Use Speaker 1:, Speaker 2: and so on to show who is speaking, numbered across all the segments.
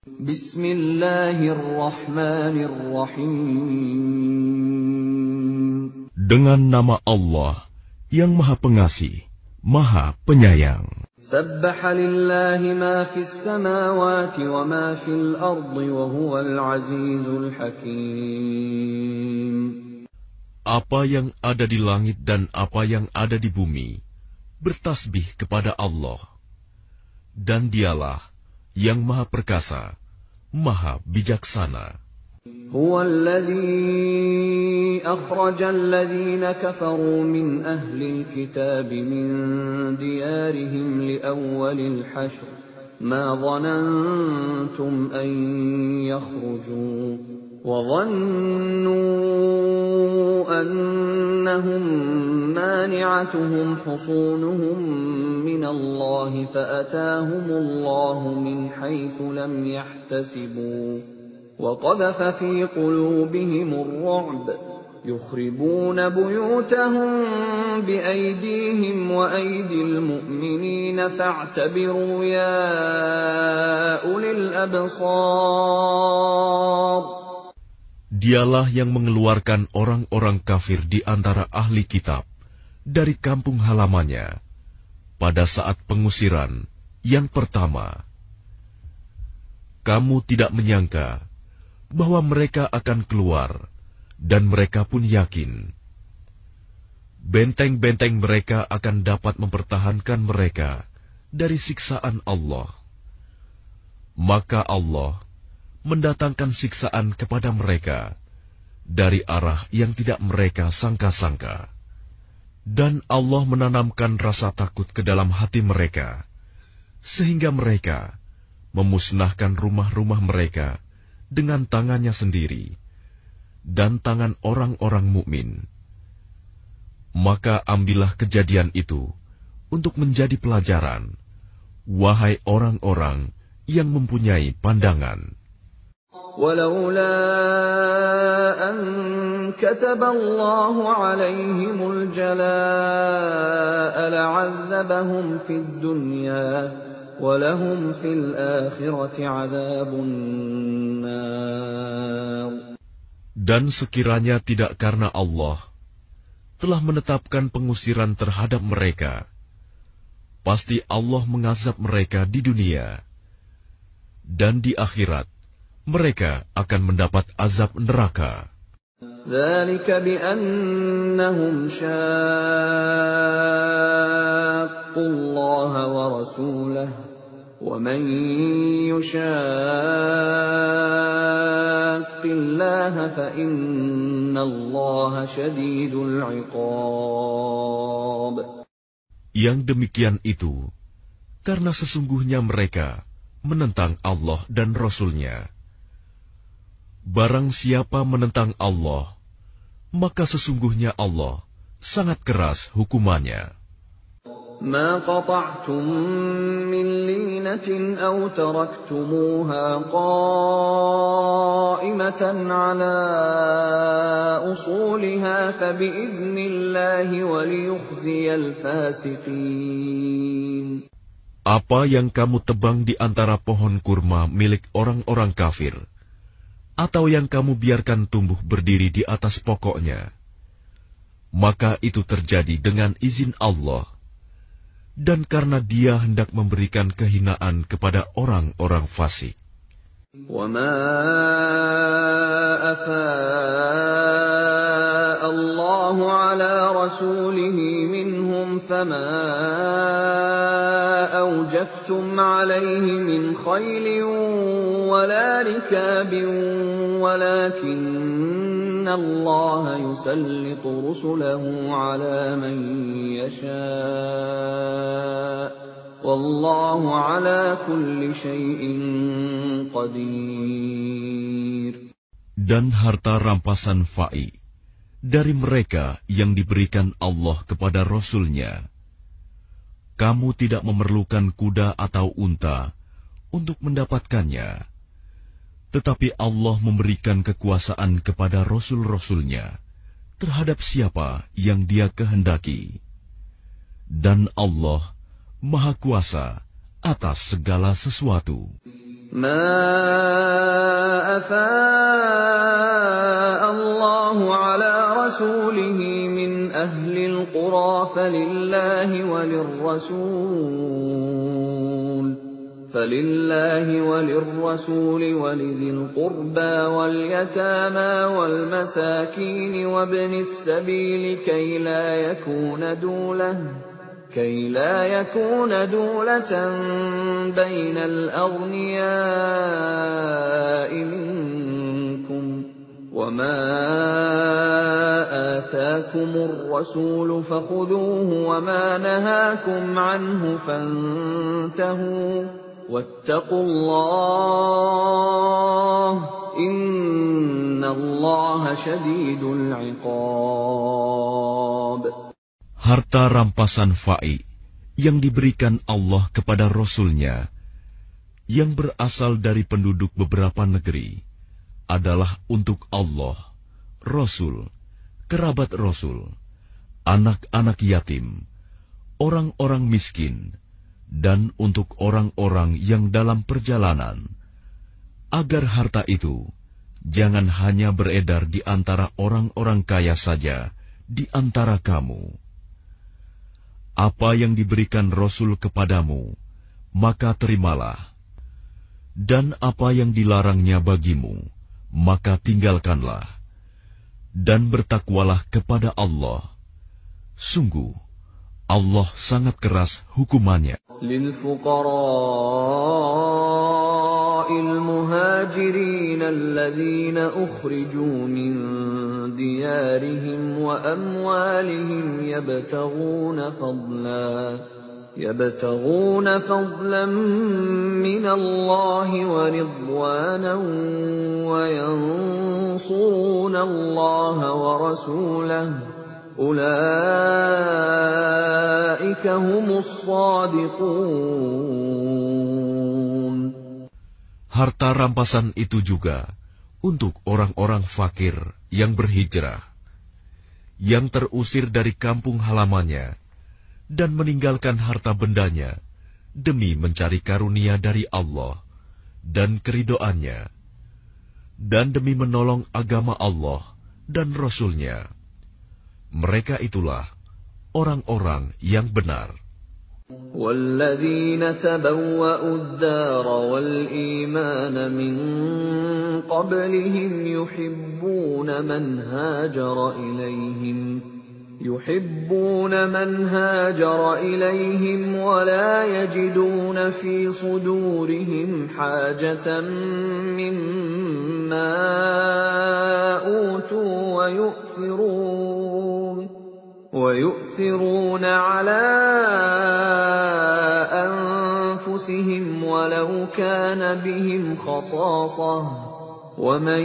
Speaker 1: Bismillahirrahmanirrahim.
Speaker 2: Dengan nama Allah yang Maha Pengasih, Maha Penyayang.
Speaker 1: Sabbaha lillahi ma fis samawati wa ma fil ardi wa huwal azizul hakim.
Speaker 2: Apa yang ada di langit dan apa yang ada di bumi bertasbih kepada Allah. Dan Dialah yang Maha Perkasa, Maha Bijaksana.
Speaker 1: Huwa alladhi akhraja alladhina kafaru min ahli alkitab min diyarihim li awwalil hashr ma dhanantum an yakhruju wa dhannu annahum mani'atuhum husunuhum min Allah fa'atahum Allah min haythu lam yahtasibu وَقَذَفَ فِي قُلُوبِهِمُ الرُّعْبَ يُخْرِبُونَ بُيُوتَهُم بِأَيْدِيهِمْ وَأَيْدِي الْمُؤْمِنِينَ فَاعْتَبِرُوا يَا أُولِي الْأَبْصَارِ.
Speaker 2: Dialah yang mengeluarkan orang-orang kafir di antara ahli kitab dari kampung halamannya pada saat pengusiran yang pertama. Kamu tidak menyangka bahwa mereka akan keluar, dan mereka pun yakin. Benteng-benteng mereka akan dapat mempertahankan mereka dari siksaan Allah. Maka Allah mendatangkan siksaan kepada mereka dari arah yang tidak mereka sangka-sangka. Dan Allah menanamkan rasa takut ke dalam hati mereka, sehingga mereka memusnahkan rumah-rumah mereka dengan tangannya sendiri dan tangan orang-orang mukmin. Maka ambillah kejadian itu untuk menjadi pelajaran, wahai orang-orang yang mempunyai pandangan.
Speaker 1: Walaula an kataballahu alaihimul jalaa'a la'adzabahum fid dunya walahum fil akhirati 'adzabun nar.
Speaker 2: Dan sekiranya tidak karena Allah telah menetapkan pengusiran terhadap mereka, pasti Allah mengazab mereka di dunia, dan di akhirat mereka akan mendapat azab neraka.
Speaker 1: Dzalika bi'annahum syaqqullaha wa rasulahu وَمَنْ يُشَاقِّ اللَّهَ فَإِنَّ اللَّهَ شَدِيدُ الْعِقَابِ.
Speaker 2: Yang demikian itu karena sesungguhnya mereka menentang Allah dan Rasul-Nya. Barang siapa menentang Allah, maka sesungguhnya Allah sangat keras hukumannya.
Speaker 1: ما قطعتم من لينة أو تركتموها قائمة على أصولها فبإذن الله وليخزي الفاسقين.
Speaker 2: Apa yang kamu tebang di antara pohon kurma milik orang-orang kafir, atau yang kamu biarkan tumbuh berdiri di atas pokoknya, maka itu terjadi dengan izin Allah. Dan karena Dia hendak memberikan kehinaan kepada orang-orang fasik.
Speaker 1: وَمَا أَفَاءَ اللَّهُ عَلَى رَسُولِهِ مِنْهُمْ فَمَا أَوْجَفْتُمْ عَلَيْهِ مِنْ خَيْلٍ وَلَا رِكَابٍ وَلَكِنَّ اللَّهَ يُسَلِّطُ رُسُلَهُ عَلَى مَن يَشَاءُ وَاللَّهُ عَلَى كُلِّ شَيْءٍ قَدِيرٌ.
Speaker 2: Dan harta rampasan fa'i dari mereka yang diberikan Allah kepada Rasul-Nya. Kamu tidak memerlukan kuda atau unta untuk mendapatkannya, tetapi Allah memberikan kekuasaan kepada Rasul-Rasul-Nya terhadap siapa yang Dia kehendaki. Dan Allah Maha Kuasa atas segala sesuatu.
Speaker 1: ما أفاء الله على رسوله من أهل القرى فلله وللرسول ولذي القربى واليتامى والمساكين وابن السبيل كي لا يكون دولة بين الأغنياء منكم وما آتاكم الرسول فخذوه وما نهاكم عنه فانتهوا واتقوا الله إن الله شديد العقاب.
Speaker 2: Harta rampasan fa'i yang diberikan Allah kepada Rasul-Nya yang berasal dari penduduk beberapa negeri adalah untuk Allah, Rasul, kerabat Rasul, anak-anak yatim, orang-orang miskin, dan untuk orang-orang yang dalam perjalanan, agar harta itu jangan hanya beredar di antara orang-orang kaya saja di antara kamu. Apa yang diberikan Rasul kepadamu, maka terimalah. Dan apa yang dilarangnya bagimu, maka tinggalkanlah. Dan bertakwalah kepada Allah. Sungguh, Allah sangat keras hukumannya.
Speaker 1: المهاجرين الذين أخرجوا من ديارهم وأموالهم يبتغون فضلا من الله ورضوانا وينصرون الله ورسوله أولئك هم الصادقون.
Speaker 2: Harta rampasan itu juga untuk orang-orang fakir yang berhijrah, yang terusir dari kampung halamannya, dan meninggalkan harta bendanya demi mencari karunia dari Allah dan keridoannya, dan demi menolong agama Allah dan Rasul-Nya. Mereka itulah orang-orang yang benar.
Speaker 1: والذين تبوأوا الدار والإيمان من قبلهم يحبون من هاجر إليهم ولا يجدون في صدورهم حاجة مما أوتوا ويؤثرون على أنفسهم ولو كان بهم خصاصة ومن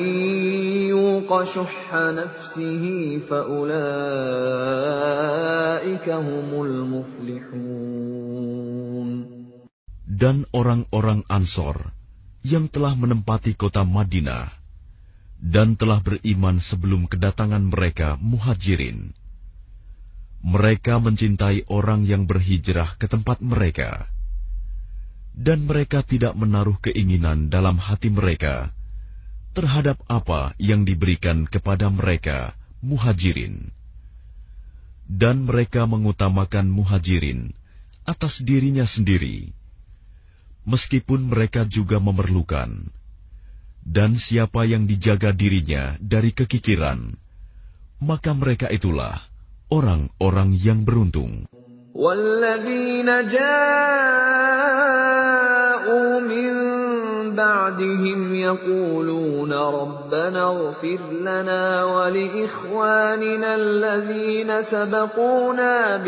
Speaker 1: يوق شح نفسه فأولئك هم المفلحون.
Speaker 2: Dan orang-orang Ansor yang telah menempati kota Madinah dan telah beriman sebelum kedatangan mereka Muhajirin, mereka mencintai orang yang berhijrah ke tempat mereka, dan mereka tidak menaruh keinginan dalam hati mereka terhadap apa yang diberikan kepada mereka Muhajirin. Dan mereka mengutamakan Muhajirin atas dirinya sendiri, meskipun mereka juga memerlukan. Dan siapa yang dijaga dirinya dari kekikiran, maka mereka itulah orang-orang yang beruntung.
Speaker 1: وَالَّذِينَ جَاءُوا مِن بَعْدِهِمْ يَقُولُونَ رَبَّنَا اغْفِرْ لَنَا وَلِإِخْوَانِنَا الَّذِينَ سَبَقُونَا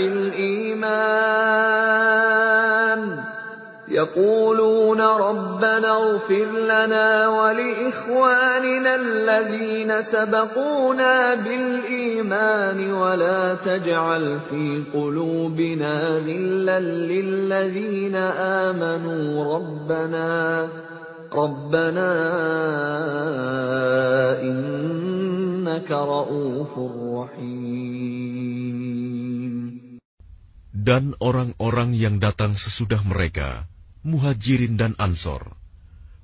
Speaker 1: بِالْإِيمَانِ وَلَا تَجْعَلْ فِي قُلُوبِنَا غِلًّا لِّلَّذِينَ آمَنُوا رَبَّنَا إِنَّكَ رَءُوفٌ رَّحِيمٌ.
Speaker 2: Dan orang-orang yang datang sesudah mereka Muhajirin dan Ansor.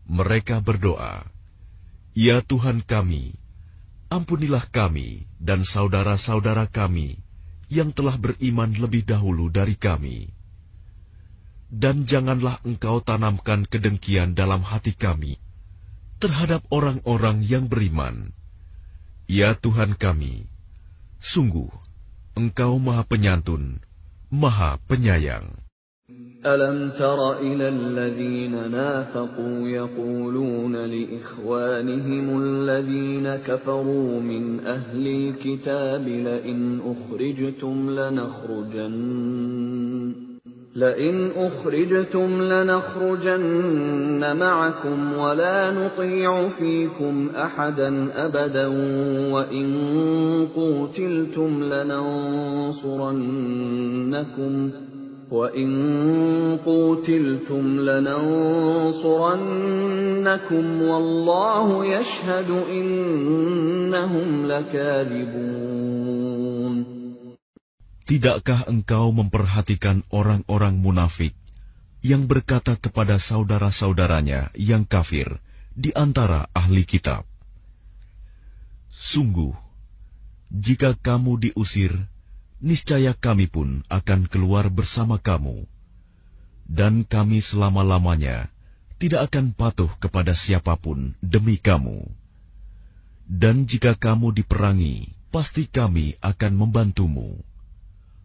Speaker 2: Mereka berdoa, "Ya Tuhan kami, ampunilah kami dan saudara-saudara kami yang telah beriman lebih dahulu dari kami. Dan janganlah Engkau tanamkan kedengkian dalam hati kami terhadap orang-orang yang beriman. Ya Tuhan kami, sungguh Engkau Maha Penyantun, Maha Penyayang."
Speaker 1: أَلَمْ تَرَ إِلَى الَّذِينَ نَافَقُوا يَقُولُونَ لِإِخْوَانِهِمُ الَّذِينَ كَفَرُوا مِنْ أَهْلِ الْكِتَابِ لَئِنْ أُخْرِجْتُمْ لَنَخْرُجَنَّ مَعَكُمْ وَلَا نُطِيعُ فِيكُمْ أَحَدًا أَبَدًا وَإِنْ قُوتِلْتُمْ لَنَنصُرَنَّكُمْ وَاللَّهُ يَشْهَدُ إِنَّهُمْ لَكَاذِبُونَ.
Speaker 2: Tidakkah engkau memperhatikan orang-orang munafik yang berkata kepada saudara-saudaranya yang kafir di antara ahli kitab, "Sungguh, jika kamu diusir, niscaya kami pun akan keluar bersama kamu, dan kami selama-lamanya tidak akan patuh kepada siapapun demi kamu. Dan jika kamu diperangi, pasti kami akan membantumu.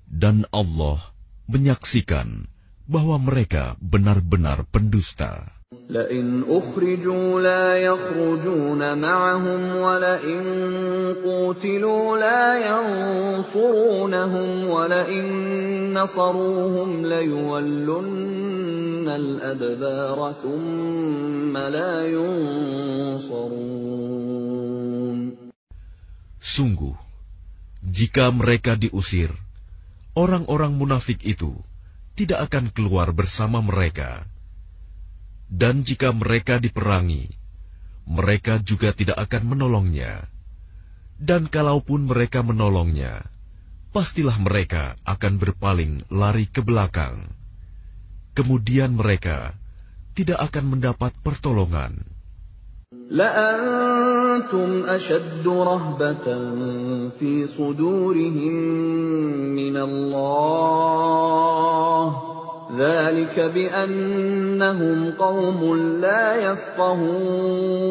Speaker 2: Dan Allah menyaksikan bahwa mereka benar-benar pendusta."
Speaker 1: لَئِنْ أُخْرِجُوا لَا يَخْرُجُونَ مَعَهُمْ وَلَئِنْ قُوتِلُوا لَا يَنصُرُونَهُمْ وَلَئِنْ نَصَرُوهُمْ لَيُوَلُّنَّ الْأَدْبَارَ ثُمَّ لَا يُنصَرُونَ.
Speaker 2: Sungguh, jika mereka diusir, orang-orang munafik itu tidak akan keluar bersama mereka. Dan jika mereka diperangi, mereka juga tidak akan menolongnya. Dan kalaupun mereka menolongnya, pastilah mereka akan berpaling lari ke belakang. Kemudian mereka tidak akan mendapat pertolongan.
Speaker 1: لَأَنْتُمْ أَشَدُّ رَهْبَةً فِي صُدُورِهِمْ مِنَ اللَّهِ ذَلِكَ بِأَنَّهُمْ قَوْمٌ لَا يَفْقَهُونَ.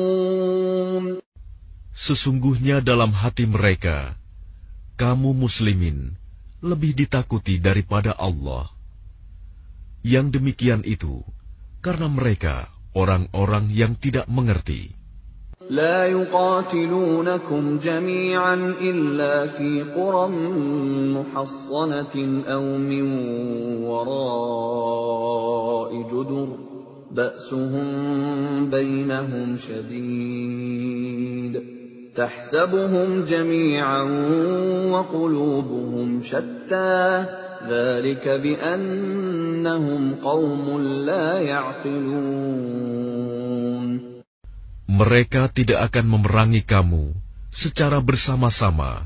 Speaker 2: Sesungguhnya dalam hati mereka, kamu muslimin lebih ditakuti daripada Allah. Yang demikian itu karena mereka orang-orang yang tidak mengerti.
Speaker 1: لا يقاتلونكم جميعا إلا في قرى محصنة أو من وراء جدر بأسهم بينهم شديد تحسبهم جميعا وقلوبهم شتى ذلك بأنهم قوم لا يعقلون.
Speaker 2: Mereka tidak akan memerangi kamu secara bersama-sama,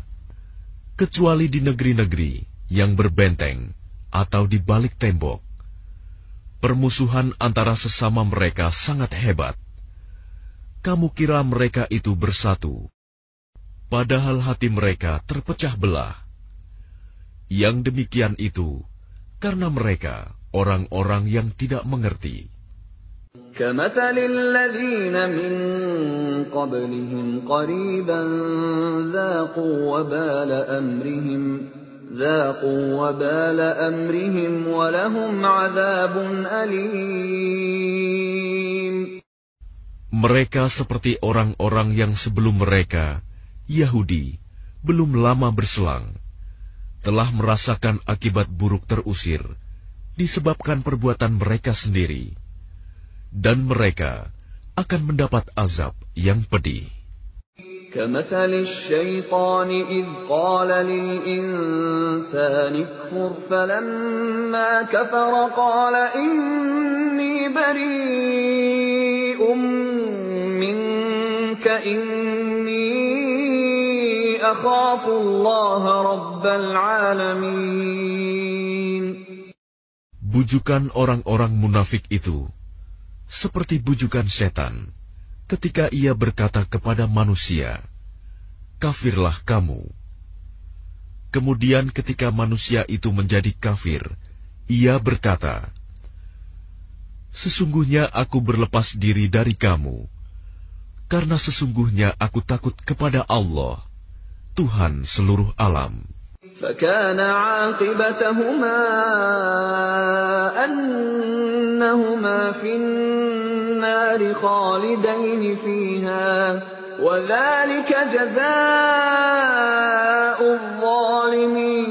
Speaker 2: kecuali di negeri-negeri yang berbenteng atau di balik tembok. Permusuhan antara sesama mereka sangat hebat. Kamu kira mereka itu bersatu, padahal hati mereka terpecah belah. Yang demikian itu karena mereka orang-orang yang tidak mengerti.
Speaker 1: كَمَثَلِ الَّذِينَ مِنْ قَبْلِهِمْ قَرِيبًا ذَاقُوا وَبَالَ أَمْرِهِمْ وَلَهُمْ عَذَابٌ أَلِيمٌ.
Speaker 2: Mereka seperti orang-orang yang sebelum mereka, Yahudi, belum lama berselang, telah merasakan akibat buruk terusir disebabkan perbuatan mereka sendiri. Dan mereka akan mendapat azab yang pedih.
Speaker 1: كَمَثَلِ الشَّيْطَانِ إِذْ قَالَ لِلْإِنسَانِ اكْفُرْ فَلَمَّا كَفَرَ قَالَ إِنِّي بَرِيءٌ مِّنكَ إِنِّي أَخَافُ اللَّهَ رَبَّ الْعَالَمِينَ.
Speaker 2: Bujukan orang-orang munafik itu seperti bujukan setan ketika ia berkata kepada manusia, "Kafirlah kamu." Kemudian ketika manusia itu menjadi kafir, ia berkata, "Sesungguhnya aku berlepas diri dari kamu, karena sesungguhnya aku takut kepada Allah, Tuhan seluruh alam."
Speaker 1: فَكَانَ عَاقِبَتَهُمَا أَنَّهُمَا فِي النَّارِ خَالِدَيْنِ فِيهَا وَذَلِكَ جَزَاءُ الظَّالِمِينَ.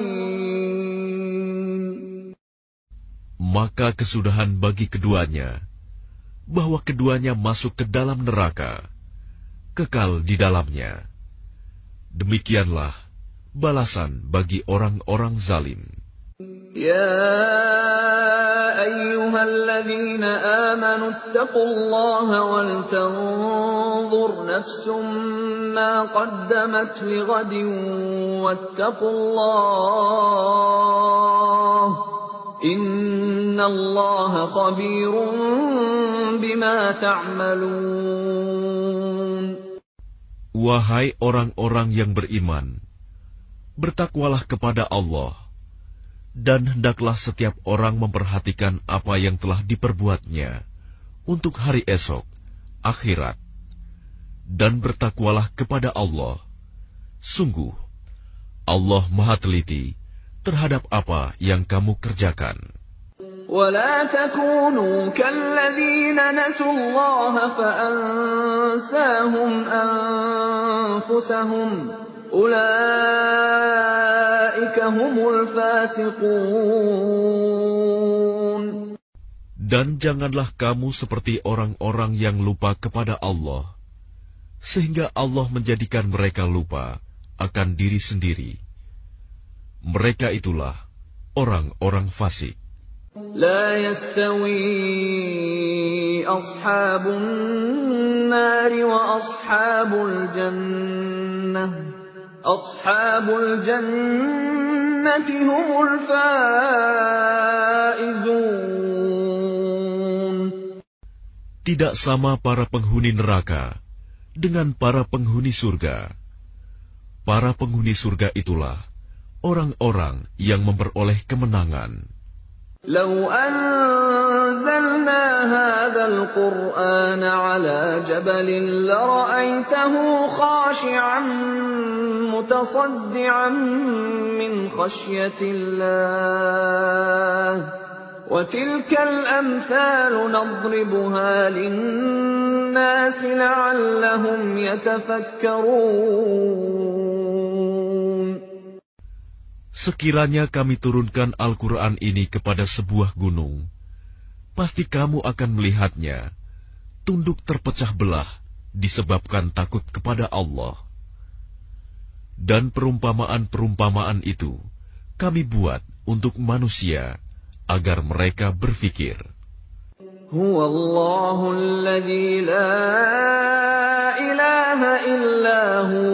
Speaker 2: Maka kesudahan bagi keduanya, bahwa keduanya masuk ke dalam neraka, kekal di dalamnya. Demikianlah balasan bagi orang-orang zalim.
Speaker 1: يا أيها الذين آمنوا اتقوا الله ولتنظر نفس ما قدمت لغد واتقوا الله إن الله خبير بما تعملون.
Speaker 2: Wahai orang-orang yang beriman, bertakwalah kepada Allah, dan hendaklah setiap orang memperhatikan apa yang telah diperbuatnya untuk hari esok, akhirat. Dan bertakwalah kepada Allah. Sungguh, Allah Maha Teliti terhadap apa yang kamu kerjakan.
Speaker 1: ولا تكونوا كالذين نسوا الله فأنساهم أنفسهم أولئك هم الفاسقون.
Speaker 2: Dan janganlah kamu seperti orang-orang yang lupa kepada Allah, sehingga Allah menjadikan mereka lupa akan diri sendiri. Mereka itulah orang-orang fasik.
Speaker 1: لا يستوي أصحاب النار وأصحاب الجنة أصحاب الجنة هم الفائزون.
Speaker 2: Tidak sama para penghuni neraka dengan para penghuni surga. Para penghuni surga itulah orang-orang yang memperoleh kemenangan.
Speaker 1: لو أنزلنا هذا القرآن على جبل لرأيته خاشعا متصدعا من خشية الله وتلك الأمثال نضربها للناس لعلهم يتفكرون.
Speaker 2: Sekiranya kami turunkan Al-Quran ini kepada sebuah gunung, pasti kamu akan melihatnya tunduk terpecah belah disebabkan takut kepada Allah. Dan perumpamaan-perumpamaan itu kami buat untuk manusia agar mereka berfikir.
Speaker 1: Huwallahu alladzi la ilaha illahu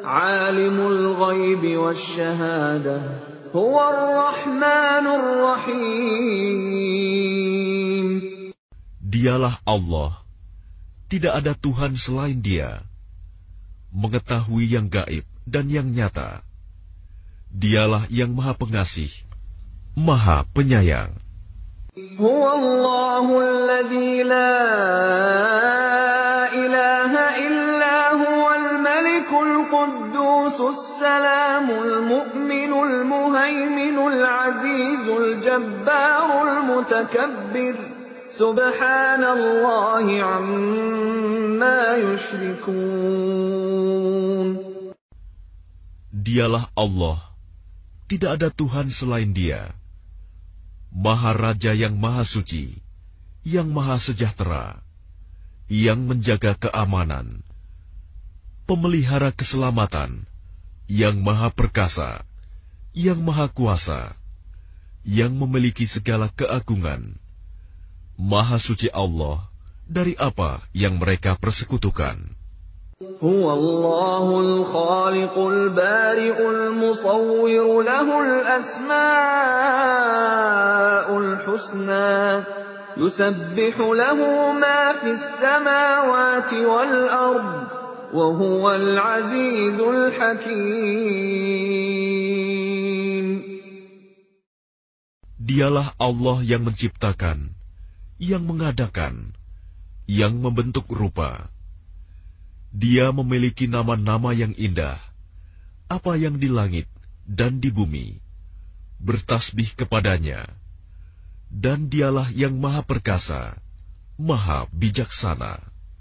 Speaker 1: Alimul ghaibi wasyahadah Huwar rahmanur rahim.
Speaker 2: Dialah Allah, tidak ada Tuhan selain Dia, mengetahui yang gaib dan yang nyata. Dialah yang Maha Pengasih, Maha Penyayang.
Speaker 1: Huwallahu alladzi la ilaha illa huwal malikul quddusus salamul mu'minul muhaiminul azizul jabbarul mutakabbir subhanallahi amma yushrikun.
Speaker 2: Dialah Allah, tidak ada Tuhan selain Dia, Maha Raja yang Maha Suci, yang Maha Sejahtera, yang menjaga keamanan, pemelihara keselamatan, yang Maha Perkasa, yang Maha Kuasa, yang memiliki segala keagungan. Maha Suci Allah dari apa yang mereka persekutukan.
Speaker 1: هو الله الخالق البارئ المصور له الأسماء الحسنى يسبح له ما في السماوات والأرض وهو العزيز الحكيم.
Speaker 2: Dialah Allah yang menciptakan, yang mengadakan, yang membentuk rupa. Dia memiliki nama-nama yang indah, apa yang di langit dan di bumi, bertasbih kepadanya. Dan dialah yang maha perkasa, maha bijaksana.